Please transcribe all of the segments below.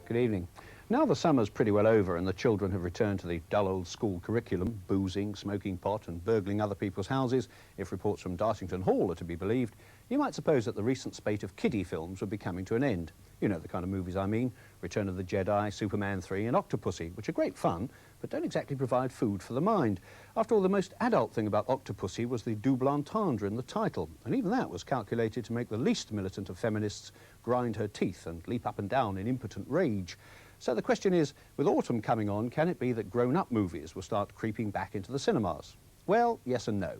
Good evening. Now the summer's pretty well over and the children have returned to the dull old school curriculum, boozing, smoking pot and burgling other people's houses, if reports from Dartington Hall are to be believed, you might suppose that the recent spate of kiddie films would be coming to an end. You know the kind of movies I mean, Return of the Jedi, Superman 3 and Octopussy, which are great fun, but don't exactly provide food for the mind. After all, the most adult thing about Octopussy was the double entendre in the title, and even that was calculated to make the least militant of feminists grind her teeth and leap up and down in impotent rage. So the question is, with autumn coming on, can it be that grown-up movies will start creeping back into the cinemas? Well, yes and no.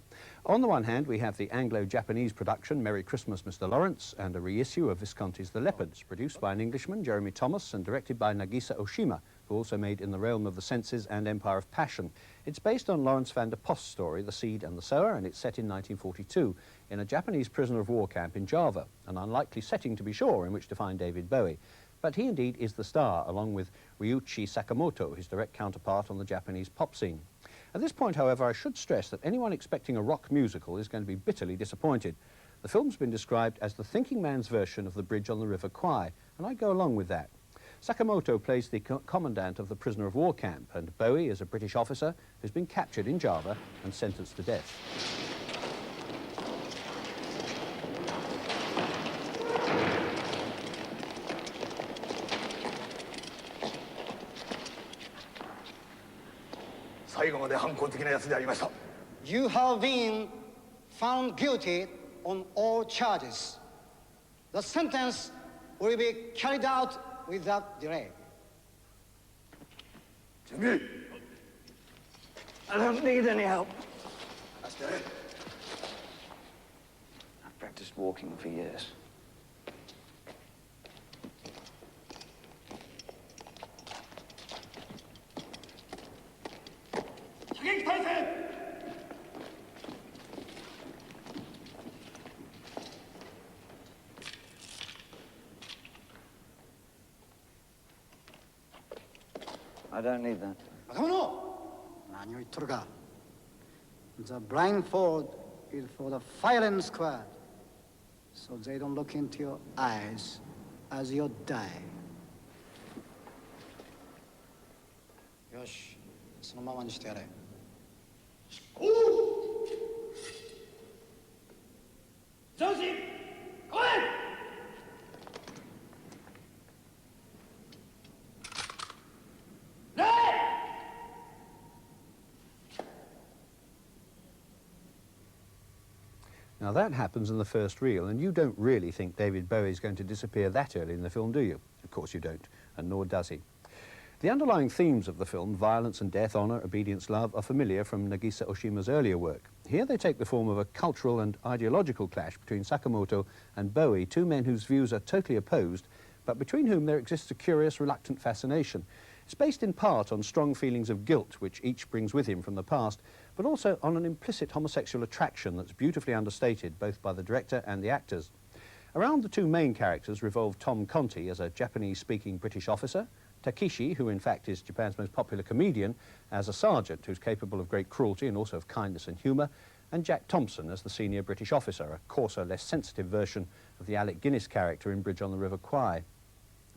On the one hand, we have the Anglo-Japanese production Merry Christmas, Mr. Lawrence, and a reissue of Visconti's The Leopards, produced by an Englishman, Jeremy Thomas, and directed by Nagisa Oshima, who also made In the Realm of the Senses and Empire of Passion. It's based on Lawrence van der Post's story, The Seed and the Sower, and it's set in 1942 in a Japanese prisoner of war camp in Java, an unlikely setting to be sure in which to find David Bowie. But he indeed is the star, along with Ryuichi Sakamoto, his direct counterpart on the Japanese pop scene. At this point, however, I should stress that anyone expecting a rock musical is going to be bitterly disappointed. The film's been described as the thinking man's version of The Bridge on the River Kwai, and I go along with that. Sakamoto plays the commandant of the prisoner of war camp, and Bowie is a British officer who's been captured in Java and sentenced to death. You have been found guilty on all charges. The sentence will be carried out without delay. Jimmy! I don't need any help. I've practiced walking for years. I don't need that. The blindfold is for the firing squad, so they don't look into your eyes as you die. Yosh, そのままにしてやれ。Now that happens in the first reel, and you don't really think David Bowie's going to disappear that early in the film, do you? Of course you don't, and nor does he. The underlying themes of the film, violence and death, honour, obedience, love, are familiar from Nagisa Oshima's earlier work. Here they take the form of a cultural and ideological clash between Sakamoto and Bowie, two men whose views are totally opposed, but between whom there exists a curious, reluctant fascination. It's based in part on strong feelings of guilt, which each brings with him from the past, but also on an implicit homosexual attraction that's beautifully understated both by the director and the actors. Around the two main characters revolve Tom Conti as a Japanese-speaking British officer, Takeshi, who in fact is Japan's most popular comedian, as a sergeant who's capable of great cruelty and also of kindness and humour, and Jack Thompson as the senior British officer, a coarser, less sensitive version of the Alec Guinness character in Bridge on the River Kwai.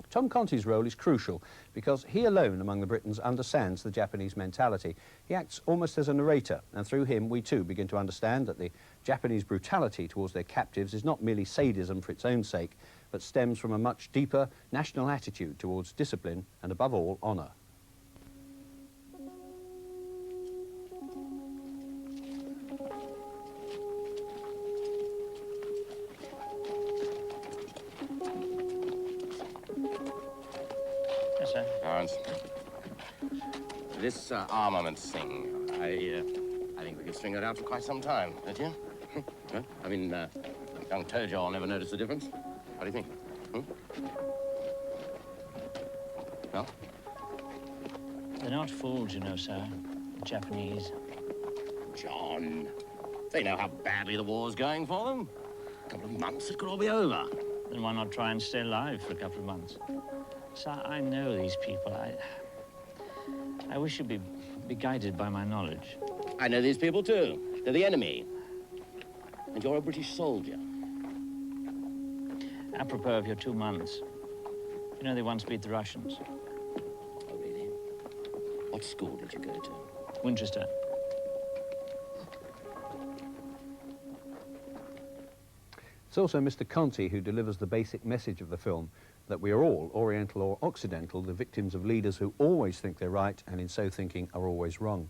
Tom Conti's role is crucial because he alone among the Britons understands the Japanese mentality. He acts almost as a narrator, and through him we too begin to understand that the Japanese brutality towards their captives is not merely sadism for its own sake, but stems from a much deeper national attitude towards discipline and, above all, honour. Yes, sir. Lawrence, this armaments thing, I think we could string it out for quite some time, don't you? Huh? I mean, young Tojo never noticed the difference. What do you think? Well? They're not fools, you know, sir. The Japanese. John, they know how badly the war's going for them. A couple of months, it could all be over. Then why not try and stay alive for a couple of months? Sir, I know these people. I wish you'd be guided by my knowledge. I know these people, too. They're the enemy. And you're a British soldier. Apropos of your 2 months, You know, they once beat the Russians. Oh, really? What school did you go to? Winchester. It's also Mr. Conti who delivers the basic message of the film, that we are all, Oriental or Occidental, the victims of leaders who always think they're right and in so thinking are always wrong.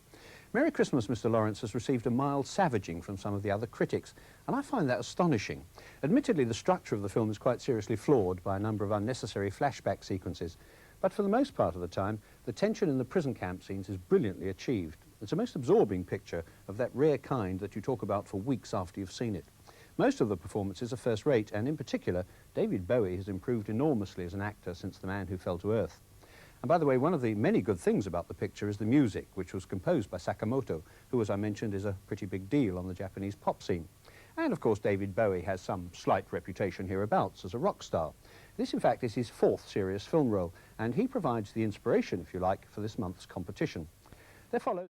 Merry Christmas, Mr. Lawrence has received a mild savaging from some of the other critics, and I find that astonishing. Admittedly, the structure of the film is quite seriously flawed by a number of unnecessary flashback sequences, but for the most part of the time, the tension in the prison camp scenes is brilliantly achieved. It's a most absorbing picture of that rare kind that you talk about for weeks after you've seen it. Most of the performances are first-rate, and in particular, David Bowie has improved enormously as an actor since The Man Who Fell to Earth. And by the way, one of the many good things about the picture is the music, which was composed by Sakamoto, who, as I mentioned, is a pretty big deal on the Japanese pop scene. And of course, David Bowie has some slight reputation hereabouts as a rock star. This, in fact, is his fourth serious film role, and he provides the inspiration, if you like, for this month's competition. There follows